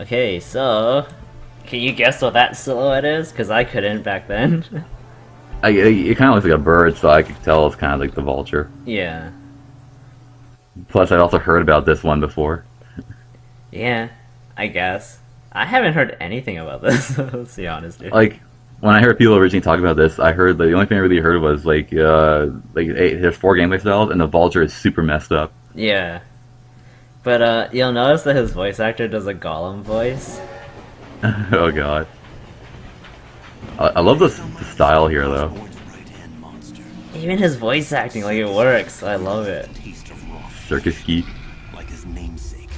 Okay, so can you guess what that silhouette is? Because I couldn't back then. It kind of looks like a bird, so I could tell it's kind of like the vulture. Yeah. Plus, I'd also heard about this one before. Yeah, I guess. I haven't heard anything about this, let's be honest, dude. Like, when I heard people originally talk about this, I heard the only thing I really heard was there's 4 gameplay styles, and the vulture is super messed up. Yeah. But you'll notice that his voice actor does a Gollum voice. Oh god. I love the style here, though. Even his voice acting, like, it works. I love it. Circus geek. Like his namesake.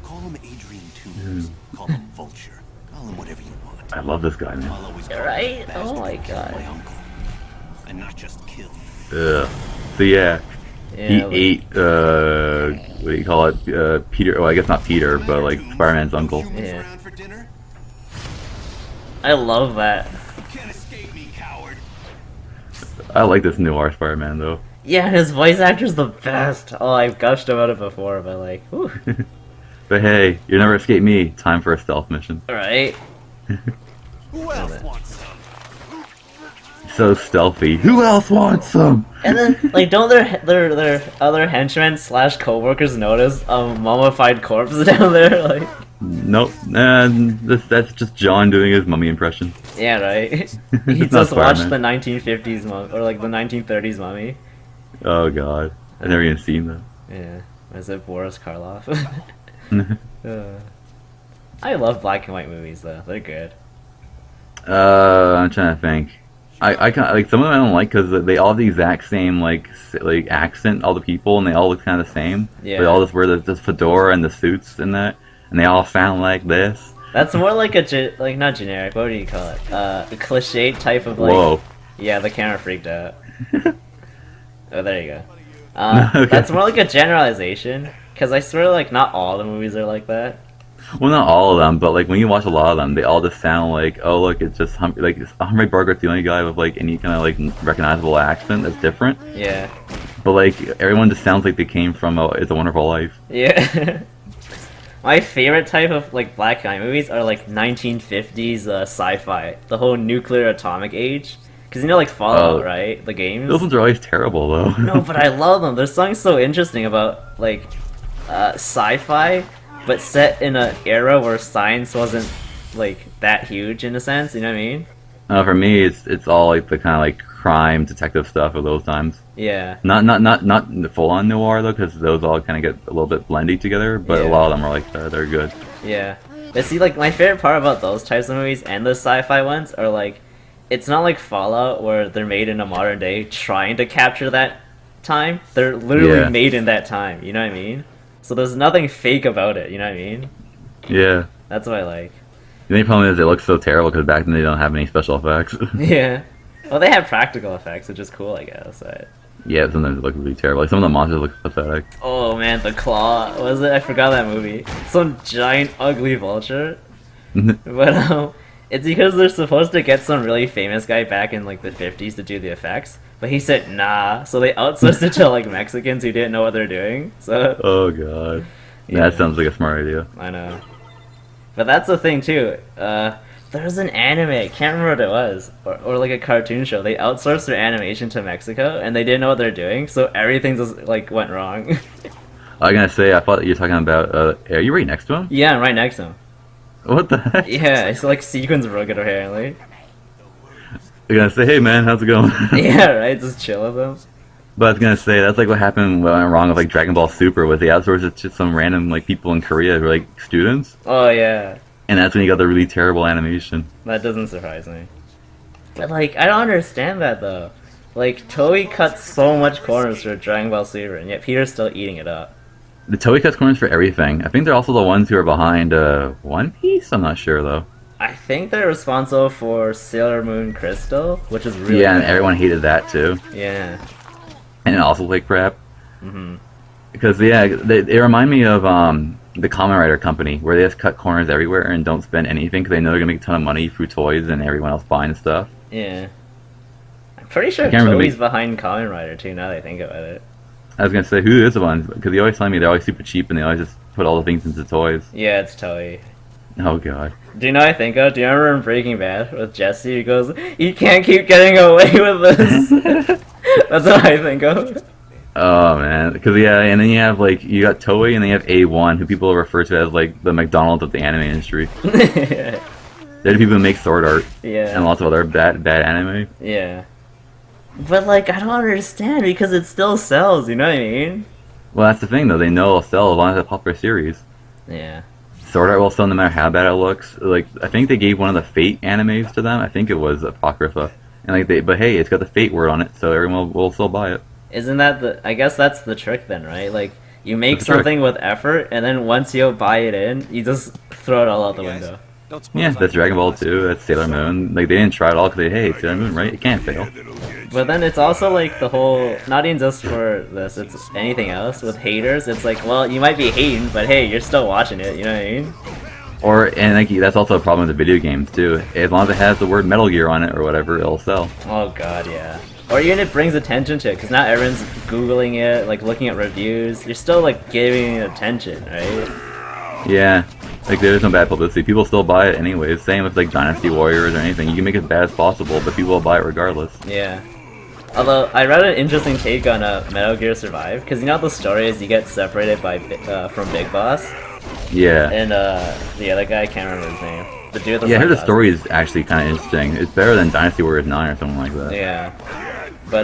Call him Adrian Toombs. Call him Vulture. Call him whatever you want. I love this guy, man. I'll always call Right? him Oh my god. my uncle. And not just kill. Ugh. So yeah, Yeah, he ate, what do you call it? Peter, well, I guess not Peter, but like Spider-Man's uncle. Yeah. Around for dinner? I love that. You can't escape me, coward. I like this noir Spider-Man, though. Yeah, his voice actor's the best. Oh, I've gushed about it before, but like, whew. But hey, you never escape me. Time for a stealth mission. Alright. Who else wants some? So stealthy. Who else wants some? And then, like, don't their other henchmen slash co-workers notice a mummified corpse down there? Like, Nope. That's just John doing his mummy impression. yeah, right? He It's not just watched the Spider-Man. 1950s mummy, or like the 1930s mummy. Oh god. I've never even seen that. Yeah. Was it Boris Karloff? I love black and white movies, though. They're good. I'm trying to think. I kind of, like, some of them I don't like because they all have the exact same like accent, all the people, and they all look kind of the same. Yeah. They all just wear the fedora and the suits and that, and they all sound like this. That's more like a, like, not generic, what do you call it? A cliche type of, like... Whoa. Yeah, the camera freaked out. Oh, there you go. Okay. That's more like a generalization, because I swear, like, not all the movies are like that. Well, not all of them, but like when you watch a lot of them, they all just sound like, oh look, it's just Humphrey Bogart's the only guy with like any kind of like recognizable accent that's different. Yeah. But like everyone just sounds like they came from It's a Wonderful Life. Yeah. My favorite type of, like, black and white movies are, like, 1950s sci-fi. The whole nuclear atomic age. Because, you know, like, Fallout, Oh. right? The games? Those ones are always terrible though. No, but I love them. There's something so interesting about, like, sci-fi, but set in an era where science wasn't, like, that huge in a sense, you know what I mean? For me, it's all like the kind of like crime detective stuff of those times. Yeah. Not full on noir though, because those all kind of get a little bit blendy together. But Yeah. a lot of them are like they're good. Yeah. But see, like, my favorite part about those types of movies and the sci-fi ones are, like, it's not like Fallout where they're made in a modern day trying to capture that time. They're literally Yeah. made in that time, you know what I mean? So there's nothing fake about it, you know what I mean? Yeah. That's what I like. The only problem is it looks so terrible because back then they don't have any special effects. Yeah. Well, they have practical effects, which is cool, I guess. But... Yeah, sometimes it looks really terrible. Like some of the monsters look pathetic. Oh man, the claw. What was it? I forgot that movie. Some giant, ugly vulture. But it's because they're supposed to get some really famous guy back in like the 50s to do the effects. But he said nah, so they outsourced it to like Mexicans who didn't know what they're doing. So Oh god. Yeah. That sounds like a smart idea. I know. But that's the thing too. There was an anime, I can't remember what it was, or like a cartoon show. They outsourced their animation to Mexico, and they didn't know what they're doing, so everything just like went wrong. I was gonna say, I thought you were talking about. Are you right next to him? Yeah, I'm right next to him. What the heck? Yeah, it's like sequins broke it apparently. You're gonna say, hey man, how's it going? Yeah, right. Just chill with them. But I was gonna say that's like what happened when I went wrong with like Dragon Ball Super, was they outsourced it to some random like people in Korea who are like students, Oh yeah, and that's when you got the really terrible animation. that doesn't surprise me. But like, I don't understand that though. Like, Toei cut so much corners for Dragon Ball Super, and yet Peter's still eating it up. The Toei cuts corners for everything. I think they're also the ones who are behind One Piece. I'm not sure though. I think they're responsible for Sailor Moon Crystal, which is really Yeah, and bad. everyone hated that too, Yeah. and it also like crap. hmm Because yeah, they remind me of the Kamen Rider Company, where they just cut corners everywhere and don't spend anything because they know they're gonna make a ton of money through toys and everyone else buying stuff. Yeah. I'm pretty sure I can't remember Toei's behind Kamen Rider too. Now that I think about it. I was gonna say, who is the one? Because they always tell me they're always super cheap and they always just put all the things into toys. Yeah, it's Toei. Oh god. Do you know what I think of? Do you remember in Breaking Bad with Jesse? He goes, "You can't keep getting away with this." That's what I think of. Oh man, because yeah, and then you have like you got Toei, and then you have A1, who people refer to as like the McDonald's of the anime industry. They're the people who make sword art Yeah. and lots of other bad anime. Yeah. But like, I don't understand because it still sells. You know what I mean? Well, that's the thing though. They know it'll sell as long as it's a popular series. Yeah. Sword art will sell no matter how bad it looks. Like I think they gave one of the Fate animes to them. I think it was Apocrypha, and like but hey, it's got the Fate word on it, so everyone will still buy it. Isn't that the? I guess that's the trick then, right? Like, you make That's the trick. something with effort, and then once you buy it in, you just throw it all out the window. Yeah, that's Dragon Ball 2, that's Sailor Moon. Like, they didn't try it all because hey, Sailor Moon, right? It can't fail. But then it's also like the whole, not even just for this, it's anything else with haters. It's like, well, you might be hating, but hey, you're still watching it. You know what I mean? And like that's also a problem with the video games too. As long as it has the word Metal Gear on it or whatever, it'll sell. Oh god, yeah. Or even it brings attention to it, because now everyone's googling it, like looking at reviews. You're still like giving it attention, right? Yeah, like there's no bad publicity. People still buy it anyways. Same with like Dynasty Warriors or anything. You can make it as bad as possible, but people will buy it regardless. Yeah. Although I read an interesting take on Metal Gear Survive, because you know the story is you get separated by from Big Boss, Yeah. and the other guy, I can't remember his name. The dude with Yeah, I heard the sunglasses. story is actually kind of interesting. It's better than Dynasty Warriors 9 or something like that. Yeah. But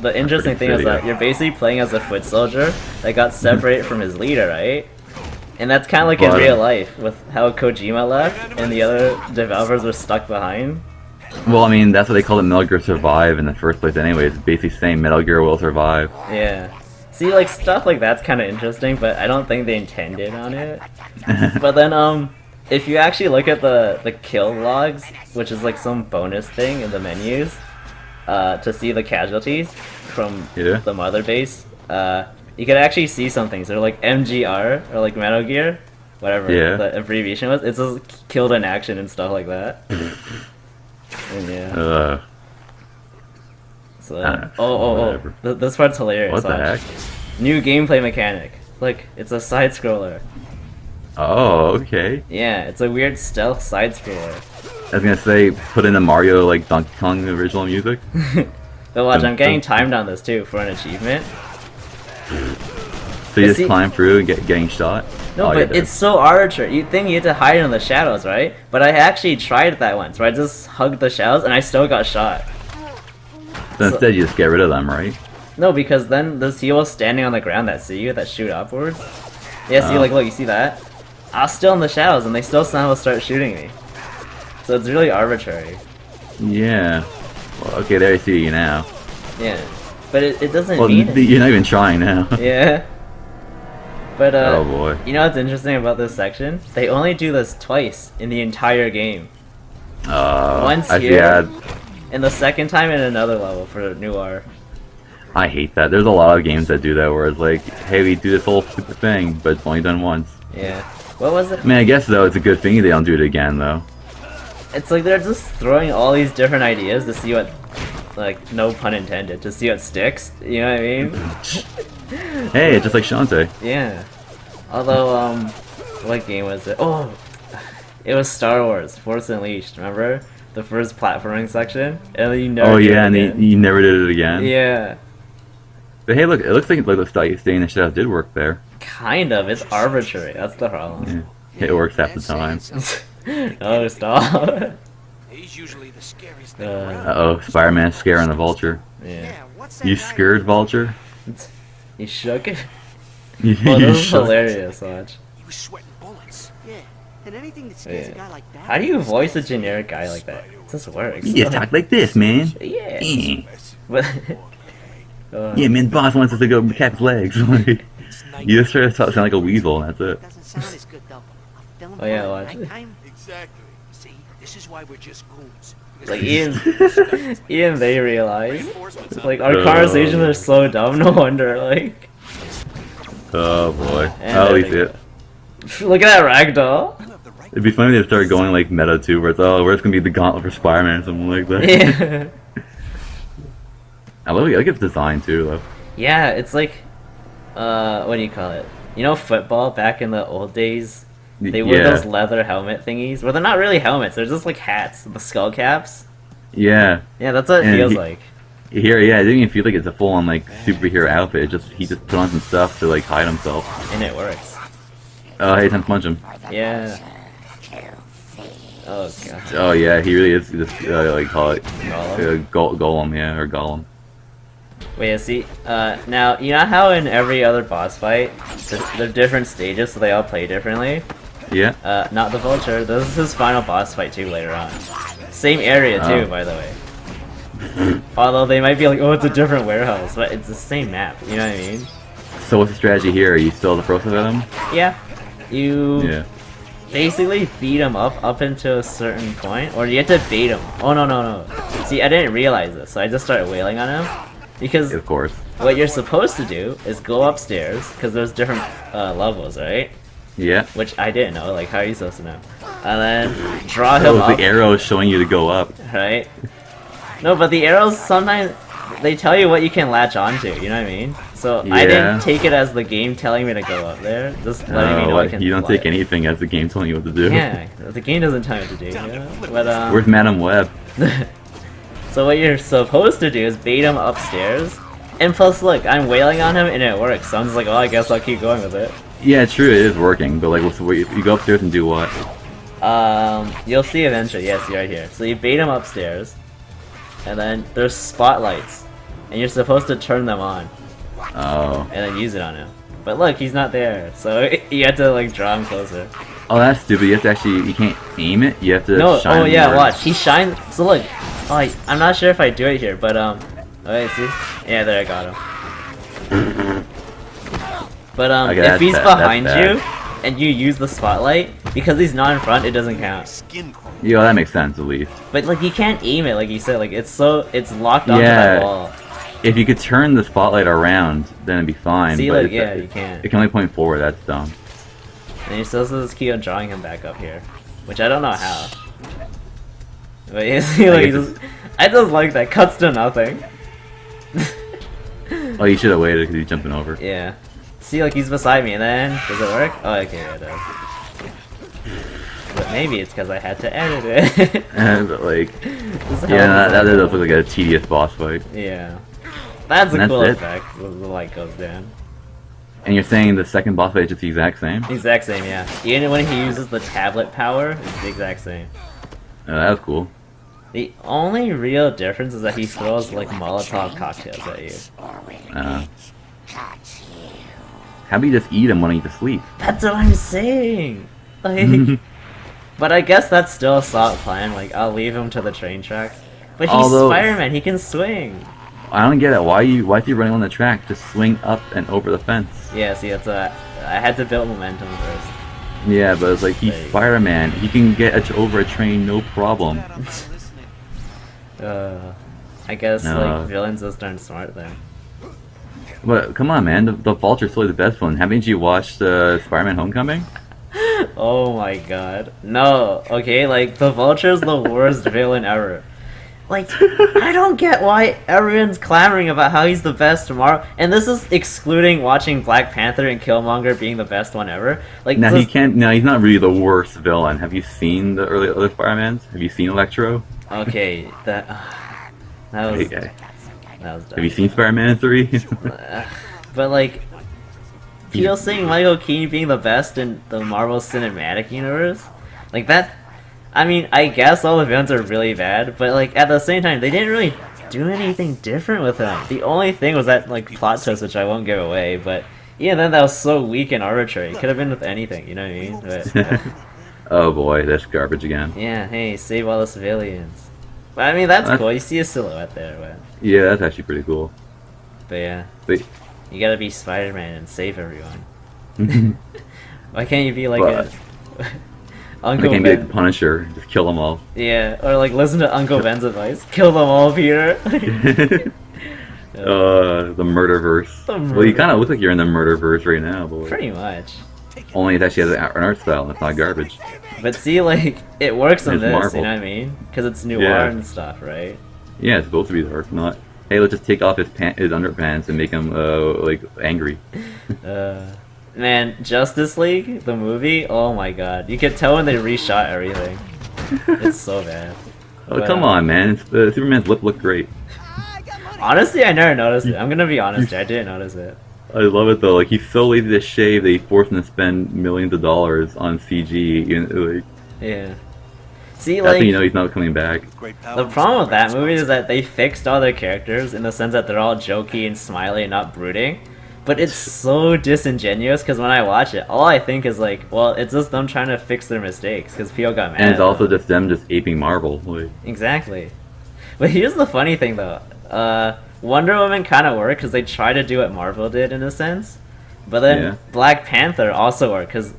the interesting thing is shitty, that yeah. you're basically playing as a foot soldier that got separated from his leader, right? And that's kind of like in But- real life, with how Kojima left and the other developers were stuck behind. Well, I mean, that's what they called it Metal Gear Survive in the first place anyways. It's basically saying Metal Gear will survive. Yeah. See, like, stuff like that's kind of interesting, but I don't think they intended on it. But then, if you actually look at the kill logs, which is like some bonus thing in the menus, to see the casualties from Yeah. the mother base, you can actually see some things. They're like MGR, or like Metal Gear, whatever Yeah. the abbreviation was. It's just killed in action and stuff like that. And yeah. So, whatever. this part's hilarious. What the watch. heck? New gameplay mechanic. Look, it's a side scroller. Oh, okay. Yeah, it's a weird stealth side scroller. I was gonna say, put in the Mario, like, Donkey Kong original music. But watch, I'm getting Dun, dun. timed on this too for an achievement. So you See- just climb through and getting shot? No, Oh, you're but dead. it's so arbitrary. You'd think you had to hide in the shadows, right? But I actually tried that once, where I just hugged the shadows and I still got shot. So instead you just get rid of them, right? No, because then there's heroes standing on the ground that see you, that shoot upwards. Yeah, see, Oh. like, look, you see that? I was still in the shadows and they still somehow start shooting me. So it's really arbitrary. Yeah. Well, okay, there I see you now. Yeah. But it doesn't Well, mean it. you're not even trying now. Yeah. But Oh boy. you know what's interesting about this section? They only do this twice in the entire game. Once actually, here, yeah, and the second time in another level for Noir. I hate that. There's a lot of games that do that where it's like, hey, we do this whole stupid thing, but it's only done once. Yeah. What was it? I mean, I guess though it's a good thing they don't do it again though. It's like they're just throwing all these different ideas to see what, like, no pun intended, to see what sticks. You know what I mean? Hey, it's just like Shantae. Yeah. Although, what game was it? Oh, it was Star Wars, Force Unleashed, remember? The first platforming section? And then you never Oh did yeah, it and again. you never did it again. Yeah. But hey, look, it looks like the staying in the shadows did work there. Kind of, it's arbitrary, that's the problem. Yeah. It works half the time. No, stop. He's usually the scariest thing Uh, around. Uh-oh, Spider-Man scaring the Vulture. yeah. What's that You guy? scared, Vulture? You shook it? You Oh, this is shook- hilarious, watch. He was sweating bullets. Yeah, and anything that scares Yeah. a guy like that. How do you voice a generic guy like that? It just works. You just talk like this, man. Yeah. Eh. But, Yeah, man, boss wants us to go cap his legs. You just try to sound like a weasel, and that's it. Doesn't sound as good though. A film Oh, yeah, for watch it. nighttime? Exactly. See, this is why we're just goons. like, even they realize. Reinforcements out Like, our Oh. conversations are so dumb, no wonder, like. Oh boy. And Oh, there we they see it. Look at that ragdoll. there. You have the right It'd be funny if they started going like meta too, where it's where's gonna be the gauntlet for Spider-Man or something like that. Yeah. I like its design too, though. Yeah, it's like, what do you call it? You know football back in the old days? They wear Yeah. those leather helmet thingies. Well, they're not really helmets. They're just like hats. The skull caps. Yeah. Yeah, that's what it And feels he- like. Here, yeah, it didn't even feel like it's a full-on like superhero outfit. He just put on some stuff to like hide himself. And it works. Oh, hey, time to punch him. Yeah. Oh god. Oh yeah, he really is just like call it Golem? golem, yeah, or golem. Wait, see, now, you know how in every other boss fight, they're different stages, so they all play differently? Yeah. Not the Vulture, this is his final boss fight too later on. Same area too, Oh. by the way. Although they might be like, oh, it's a different warehouse, but it's the same map, you know what I mean? So what's the strategy here? Are you still the process of him? Yeah. You Yeah. basically beat him up into a certain point, or you have to bait him. Oh, no. See, I didn't realize this, so I just started wailing on him. Because Of course. what you're supposed to do is go upstairs, because there's different levels, right? Yeah. Which I didn't know, like, how are you supposed to know? And then draw Oh, him it's up, the arrow is showing you to go up. right? No, but the arrows, sometimes, they tell you what you can latch onto, you know what I mean? So I Yeah. didn't take it as the game telling me to go up there, just letting me know I can You don't fly. take anything as the game telling you what to do. Yeah, the game doesn't tell you what to do, you know? But, Where's Madam Web? so what you're supposed to do is bait him upstairs, and plus look, I'm wailing on him and it works, so I'm just like, oh, I guess I'll keep going with it. Yeah, true, it is working, but like, so you go upstairs and do what? You'll see eventually, yes, you're right here. So you bait him upstairs, and then there's spotlights, and you're supposed to turn them on, Oh. and then use it on him. But look, he's not there, so you have to like draw him closer. Oh, that's stupid. You have to actually, you can't aim it. You have to No, shine oh yeah, more. watch, he shines, so look, oh, I'm not sure if I do it here, but wait, see? Yeah, there, I got him. But Okay, if that's he's bad, that's behind bad. you, and you use the spotlight, because he's not in front, it doesn't count. Skin crawl. Yeah, that makes sense at least. But like, you can't aim it, like you said, like, it's locked onto Yeah. that wall. If you could turn the spotlight around, then it'd be fine. See, but like, it's- yeah, you can't. It can only point forward. That's dumb. And you're supposed to just keep on drawing him back up here, which I don't know how. But you see, like, I just like that, cuts to nothing. Oh, you should have waited because he's jumping over. Yeah. See, like, he's beside me, and then, does it work? Oh, okay, yeah, it does. But maybe it's because I had to edit it. But like, This is yeah, how that it does look like a tedious boss fight. Yeah. That's a And cool that's it. effect, the light goes down. And you're saying the second boss fight is just the exact same? Exact same, yeah. Even when he uses the tablet power, it's the exact same. That was cool. The only real difference is that he throws, like, Molotov cocktails at you. How about you just eat him when he's asleep? That's what I'm saying! Like, but I guess that's still a solid plan, like, I'll leave him to the train tracks. But he's Although- Spider-Man, he can swing! I don't get it. Why is he running on the track? Just swing up and over the fence. Yeah, see, I had to build momentum first. Yeah, but it's like he's Like- Spider-Man. He can get over a train no problem. I guess, No. like, villains just aren't smart then. But come on, man, the Vulture's totally the best one. Haven't you watched Spider-Man: Homecoming? Oh my god. No, okay, like, the Vulture's the worst villain ever. Like, I don't get why everyone's clamoring about how he's the best tomorrow, and this is excluding watching Black Panther and Killmonger being the best one ever. Like, Now this- he can't. Now he's not really the worst villain. Have you seen the early other Spider-Mans? Have you seen Electro? Okay, that was Okay. that was dumb. Have you seen Spider-Man 3? But like, people saying Michael Keaton being the best in the Marvel Cinematic Universe, like that. I mean, I guess all the villains are really bad, but like at the same time, they didn't really do anything different with him. The only thing was that like plot twist, which I won't give away. But yeah, then that was so weak and arbitrary. It could have been with anything, you know what I mean? But, Oh boy, that's garbage again. yeah, hey, save all the civilians. But I mean, that's That's- cool. You see a silhouette there, Yeah, that's actually pretty cool. but yeah, But you gotta be Spider-Man and save everyone. Why can't you be like But- a I Uncle can't be like Ben? the Punisher. Just kill them all. Yeah, or like listen to Uncle Ben's advice. Kill them all, Peter. The Murderverse. The Well, you kind of look like you're in the Murderverse right now, boy. Pretty much. Only it actually has an art style and it's not garbage. But see, like, it works in It's this, Marvel. you know what I mean? Because it's noir Yeah. and stuff, right? Yeah, it's supposed to be dark, not. Hey, let's just take off his underpants and make him like angry. Man, Justice League, the movie, oh my god. You could tell when they reshot everything. It's so bad. Oh, But, come on, man. Superman's lip looked great. Honestly, I never noticed it. I'm gonna be honest, I didn't notice it. I love it though. Like he's so lazy to shave that he forced him to spend millions of dollars on CG. Like, Yeah. See, that's like, when you know he's not coming back. Great power the and problem with that surprise movie is that they fixed all their characters in the sense that they're all jokey and smiley and not brooding. But it's so disingenuous because when I watch it, all I think is like, well, it's just them trying to fix their mistakes because people got mad. And it's at also them. just them just aping Marvel. Like, Exactly. But here's the funny thing though. Wonder Woman kind of worked because they tried to do what Marvel did in a sense. But then Yeah. Black Panther also worked because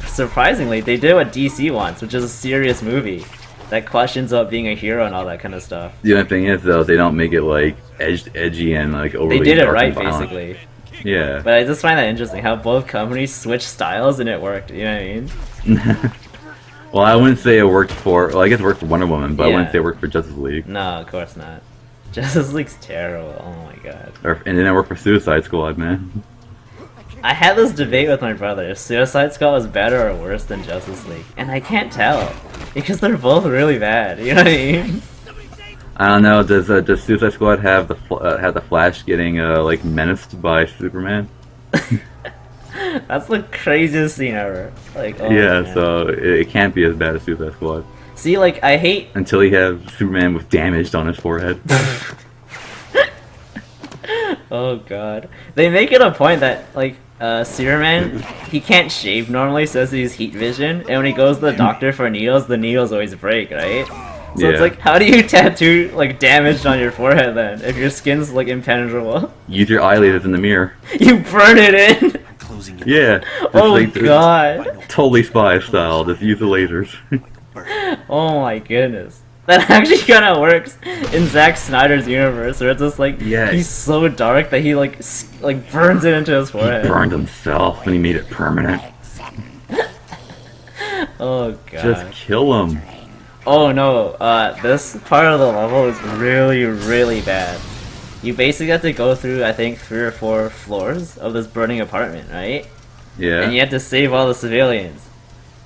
surprisingly they did what DC wants, which is a serious movie that questions about being a hero and all that kind of stuff. the only thing is though, they don't make it like edgy and like overly. They did it dark right and violent. basically. Yeah. But I just find that interesting how both companies switched styles and it worked. You know what I mean? Well, I wouldn't say it worked for. Well, I guess it worked for Wonder Woman, but I Yeah. wouldn't say it worked for Justice League. No, of course not. Justice League's terrible. Oh my god. And then it worked for Suicide Squad, man. I had this debate with my brother if Suicide Squad was better or worse than Justice League, and I can't tell because they're both really bad. You know what I mean? I don't know. Does Suicide Squad have the Flash getting like menaced by Superman? That's the craziest scene ever. Like, oh, Yeah, man. so it can't be as bad as Suicide Squad See, like, I hate. until he has Superman with damage on his forehead. Oh god, they make it a point that like Superman, he can't shave normally, so he has heat vision, and when he goes to the doctor for needles, the needles always break, right? So it's Yeah. like, how do you tattoo like damage on your forehead then if your skin's like impenetrable? Use your eyelids in the mirror. You burn it in. closing your Yeah. Just Oh like, god. Totally spy style. Just use the lasers. Oh my goodness. That actually kind of works in Zack Snyder's universe, where it's just like Yeah. he's so dark that he like burns it into his He forehead. burned himself and he made it permanent. Oh god. Just kill him. Oh no, this part of the level is really, really bad. You basically have to go through, I think, 3 or 4 floors of this burning apartment, right? Yeah. And you have to save all the civilians.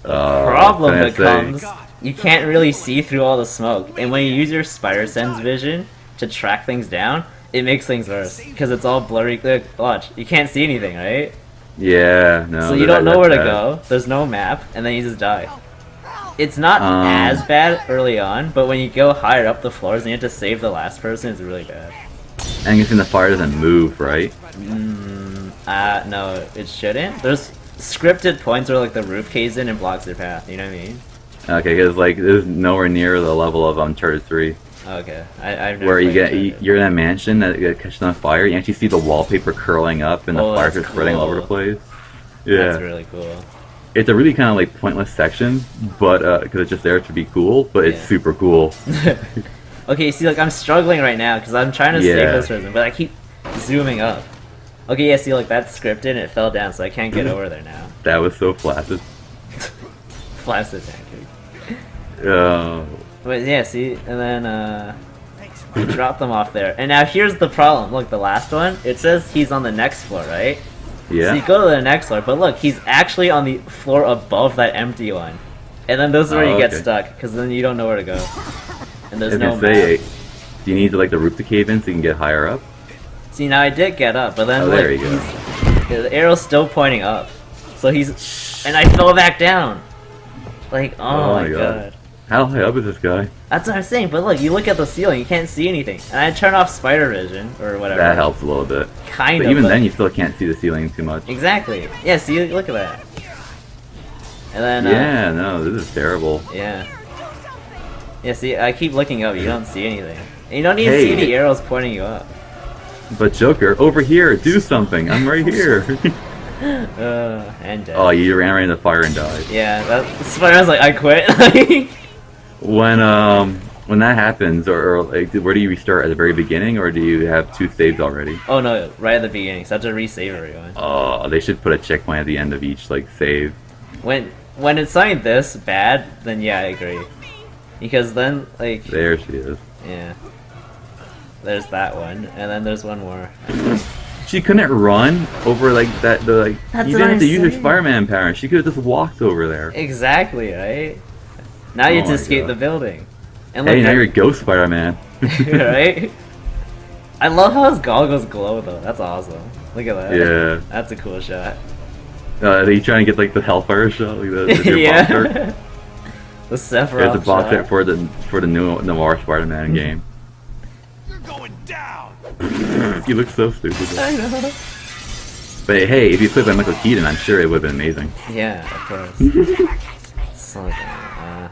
Uh, Problem can I becomes, say- you can't really see through all the smoke. And when you use your spider sense vision to track things down, it makes things worse. Because it's all blurry. Look, watch, you can't see anything, right? Yeah, no. So you that- don't know where to that's bad. go, there's no map, and then you just die. It's not Um. as bad early on, but when you go higher up the floors and you have to save the last person, it's really bad. And I'm guessing the fire doesn't move, right? No, it shouldn't. There's scripted points where like the roof caves in and blocks their path, you know what I mean? Okay, because like this is nowhere near the level of Uncharted 3, Okay, I've never where you played get Uncharted. you're in that mansion that gets catches on fire. You actually see the wallpaper curling up and the Oh, fire that's just spreading all over the cool. place. Yeah, That's really cool. it's a really kind of like pointless section, but because it's just there to be cool, but it's Yeah. super cool. Okay, see, like I'm struggling right now because I'm trying to save Yeah. this person, but I keep zooming up. Okay, yeah, see, like that's scripted and it fell down, so I can't get over there now. That was so flaccid. Flaccid pancake. Uh, But yeah, see, and then we drop them off there. And now here's the problem. Look, the last one, it says he's on the next floor, right? So you yeah. go to the next floor, but look, he's actually on the floor above that empty one. And then this is where Oh, you get okay. stuck, because then you don't know where to go. And I there's was no gonna say, map. do you need to like the roof to cave in so you can get higher up? See, now I did get up, but then Oh, look, there you go. the arrow's still pointing up. So he's... And I fell back down! Like, oh, my god. How high up is this guy? That's what I'm saying, but look, you look at the ceiling, you can't see anything. And I turn off spider vision, or whatever. That helps a little bit. Kind But of. even then, you still can't see the ceiling too much. Exactly. Yeah, see, look at that. And then, Yeah, no, this is terrible. yeah. Yeah, see, I keep looking up, you don't see anything. And you don't even Hey. see the arrows pointing you up. But Joker, over here, do something. I'm right here. And dead. Oh, you ran right into the fire and died. Yeah, that Spider-Man's like, I quit. When that happens, or like, where do you restart at the very beginning, or do you have 2 saves already? Oh no, right at the beginning, so I have to resave everyone. Oh, they should put a checkpoint at the end of each like save. When it's something this bad, then yeah, I agree. Because then, like, There she is. yeah. There's that one, and then there's one more. She couldn't run over like that. That's You what didn't have to I'm use your saying. Spider-Man power. She could have just walked over there. Exactly, right? Now you Oh have to my escape God. the building. And Hey, now at- you're Ghost Spider-Man. right? I love how his goggles glow though. That's awesome. Look at that. Yeah. That's a cool shot. Are you trying to get like the Hellfire shot, like the box art? yeah. The Sephiroth There's a box shot. art for the new Noir Spider-Man game. You're going down. He looks so stupid. I know. But hey, if you played by Michael Keaton, I'm sure it would have been amazing. Yeah, of course. So dumb.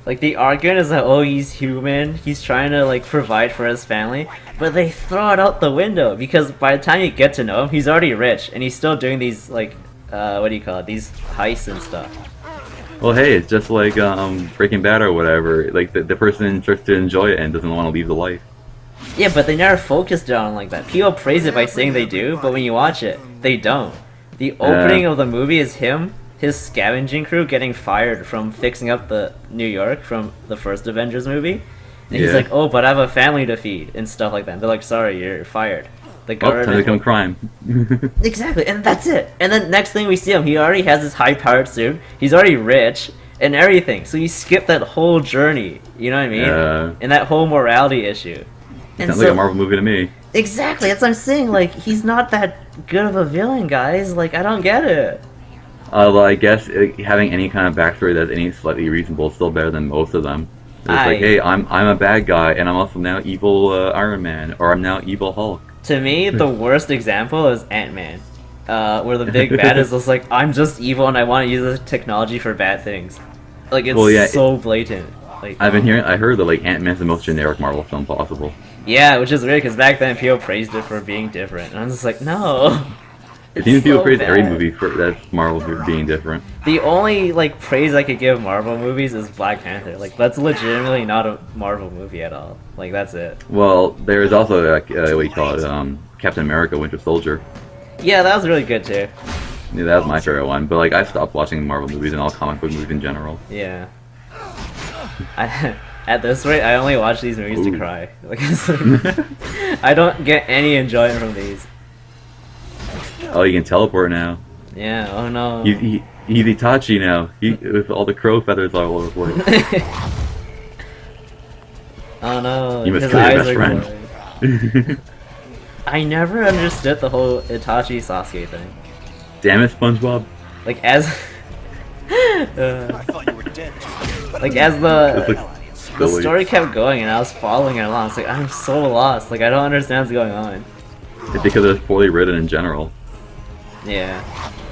Like the argument is that oh he's human, he's trying to like provide for his family, but they throw it out the window because by the time you get to know him, he's already rich and he's still doing these like what do you call it? These heists and stuff. Well, hey, it's just like Breaking Bad or whatever. Like the person starts to enjoy it and doesn't want to leave the life. Yeah, but they never focused it on like that. People praise it by saying they do, but when you watch it, they don't. The opening of the movie is him, his scavenging crew getting fired from fixing up the New York from the first Avengers movie. And he's Yeah. like, oh, but I have a family to feed and stuff like that. And they're like, sorry, you're fired. The Oh, time to government. commit crime. Exactly, and that's it. And then next thing we see him, he already has his high-powered suit. He's already rich and everything. So you skip that whole journey. You know what I mean? Yeah. And that whole morality issue. And Sounds like a Marvel movie to me. exactly, that's what I'm saying. Like he's not that good of a villain, guys. Like I don't get it. Although I guess having any kind of backstory that's any slightly reasonable is still better than most of them. It's like, hey, I'm a bad guy, and I'm also now evil Iron Man, or I'm now evil Hulk. To me, the worst example is Ant-Man, where the big bad is just like, I'm just evil and I want to use this technology for bad things. Like it's Well, yeah, so blatant. Like I heard that like Ant-Man's the most generic Marvel film possible. yeah, which is weird because back then people praised it for being different, and I'm just like, no. It seems people so praise every bad. movie for that's Marvel for being different. The only like praise I could give Marvel movies is Black Panther. Like that's legitimately not a Marvel movie at all. Like that's it. Well, there is also what do you call it, Captain America: Winter Soldier. Yeah, that was really good too. Yeah, that was my favorite one. But like, I stopped watching Marvel movies and all comic book movies in general. Yeah. At this rate, I only watch these movies to Ooh. cry. Like, it's like I don't get any enjoyment from these. Oh, you can teleport now. Yeah. Oh no. He's Itachi now. With all the crow feathers all over the place. Oh no. You must his kill your eyes best are friend. glowing. I never understood the whole Itachi Sasuke thing. Damn it, SpongeBob. Like as. I thought you were dead. Like as This the looks silly. story kept going and I was following it along. It's like I'm so lost. Like I don't understand what's going on. It's because it was poorly written in general. Yeah.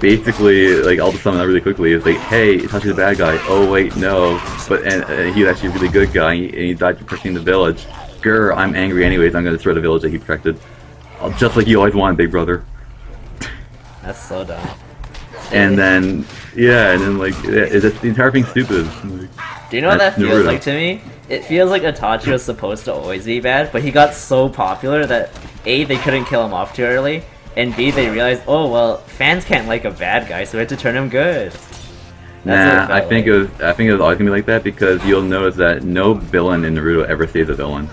Basically, like, I'll just sum it up really quickly. It's like, hey, Itachi's a bad guy. Oh wait, no. But and he's actually a really good guy, and he died protecting the village. Grr, I'm angry anyways. I'm gonna destroy the village that he protected. Just like you always wanted, big brother. That's so dumb. And then, yeah, and then like, the entire thing's stupid. Like, Do you know what that That's feels Naruto. like to me? It feels like Itachi was supposed to always be bad, but he got so popular that A, they couldn't kill him off too early, and B, they realized, oh well, fans can't like a bad guy, so we had to turn him good. That's what it Nah, I felt think like. it was always gonna be like that because you'll notice that no villain in Naruto ever stays a villain.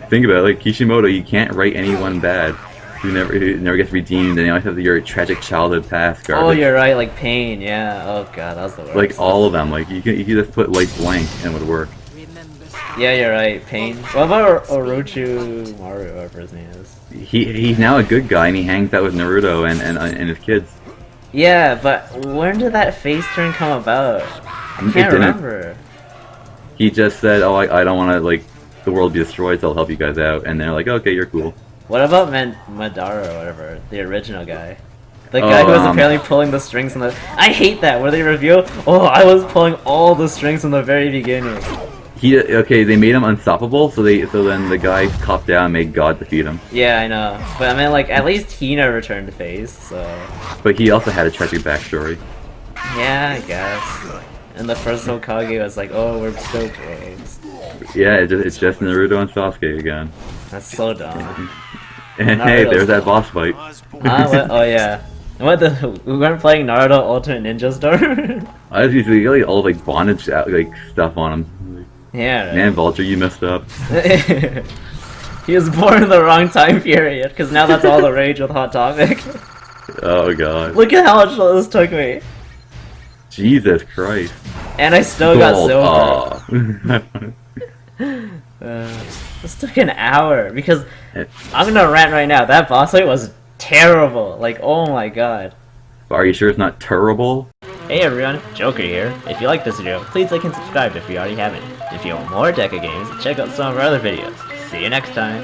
Think about it, like Kishimoto, you can't write anyone bad who never gets redeemed, and you always have your tragic childhood past Oh, garbage. you're right, like Pain, yeah. Oh god, that was the worst. Like all of them, like you can just put like blank and it would work. Yeah, you're right, Pain. What about Orochimaru, whatever his name is? He's now a good guy and he hangs out with Naruto and his kids. Yeah, but when did that face turn come about? I It can't didn't. remember. He just said, "Oh, I don't want to like the world be destroyed, so I'll help you guys out." And they're like, "Okay, you're cool." What about Madara or whatever, the original guy? The guy who was apparently pulling the strings from the... I hate that, where they reveal, oh, I was pulling all the strings from the very beginning. They made him unstoppable, so then the guy copped out and made God defeat him. Yeah, I know. But I mean, like, at least he never returned to face, so... But he also had a tragic backstory. Yeah, I guess. And the first Hokage was like, oh, we're still bros. Yeah, it's just Naruto and Sasuke again. That's so dumb. And Naruto's hey, there's that boss fight. What? Oh, yeah. What the... We weren't playing Naruto Ultimate Ninja Star? I was usually like all like bondage like stuff on him. Yeah, right. Man, Vulture, you messed up. He was born in the wrong time period, because now that's all the rage with Hot Topic. Oh god. Look at how much this took me. Jesus Christ. And I still got Gold. silver. This took an hour, because I'm gonna rant right now. That boss fight was terrible. Like, oh my god. Are you sure it's not terrible? Hey everyone, Joker here. If you like this video, please like and subscribe if you already haven't. If you want more Deca games, check out some of our other videos. See you next time.